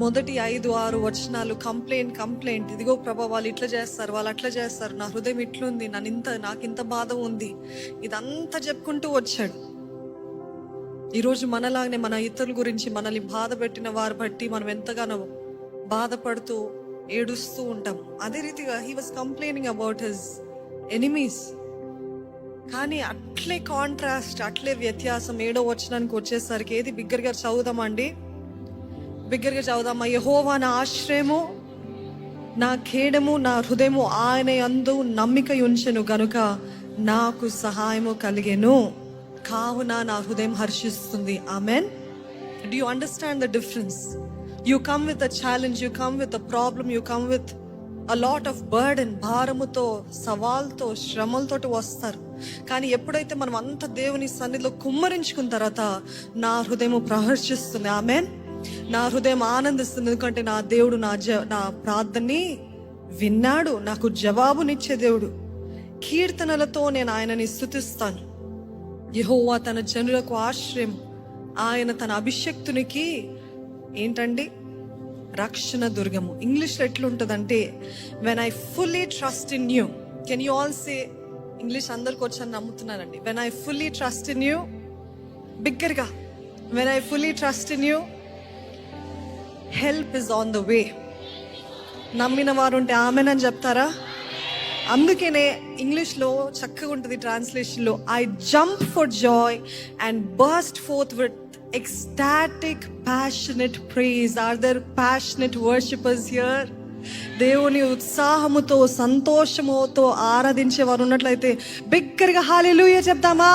మొదటి 5-6 వచనాలు కంప్లైంట్. ఇదిగో ప్రభా, వాళ్ళు ఇట్లా చేస్తారు, వాళ్ళు అట్లా చేస్తారు, నా హృదయం ఇట్లుంది, నాకింత బాధ ఉంది, ఇదంతా చెప్పుకుంటూ వచ్చాడు. ఈరోజు మనలాగానే మన ఇతరుల గురించి, మనల్ని బాధ పెట్టిన వారు బట్టి మనం ఎంతగానో బాధపడుతూ ఏడుస్తూ ఉంటాం. అదే రీతిగా he was complaining about his enemies. కానీ అట్లే కాంట్రాస్ట్, అట్లే వ్యత్యాసం 7వ వచనానికి వచ్చేసరికి, ఏది బిగ్గరగా చదువుదామండి, బిగ్గరగా చదువుదామా? యెహోవా నా ఆశ్రయము, నా ఖేడము, నా హృదయము ఆయన యందు నమ్మిక ఉంచెను గనుక నాకు సహాయము కలిగెను, కావున నా హృదయం హర్షిస్తుంది. Amen. Do you understand the difference? You come with a challenge, you come with a problem, you come with a lot of burden. భారముతో, సవాల్తో, శ్రమలతోటి వస్తారు. కానీ ఎప్పుడైతే మనం అంత దేవుని సన్నిధిలో కుమ్మరించుకున్న తర్వాత నా హృదయం ప్రహర్షిస్తుంది. ఆమెన్. నా హృదయం ఆనందిస్తుంది, ఎందుకంటే నా దేవుడు నా ప్రార్థనని విన్నాడు, నాకు జవాబునిచ్చే దేవుడు. కీర్తనలతో నేను ఆయనని స్తుతిస్తాను. యెహోవా తన జనులకు ఆశ్రయం, ఆయన తన అభిషక్తునికి ఏంటండి, రక్షణ దుర్గము. ఇంగ్లీష్లో ఎట్లుంటుందంటే, when I fully trust in you. Can you all say, English అందరికి వచ్చని నమ్ముతున్నానండి. When I fully trust in you, బిగ్గరగా, when I fully trust in you, help is on the way. నమ్మిన వారు ఉంటే ఆమెన్ అని చెప్తారా? అందుకనే ఇంగ్లీష్లో చక్కగా ఉంటుంది ట్రాన్స్లేషన్లో, I jump for joy and burst forth with ecstatic passionate praise. Are there passionate worshipers here? దేవుని ఉత్సాహముతో, సంతోషముతో ఆరాధించే వారు ఉన్నట్లయితే బిగ్గరగా హల్లెలూయా చెప్దామా?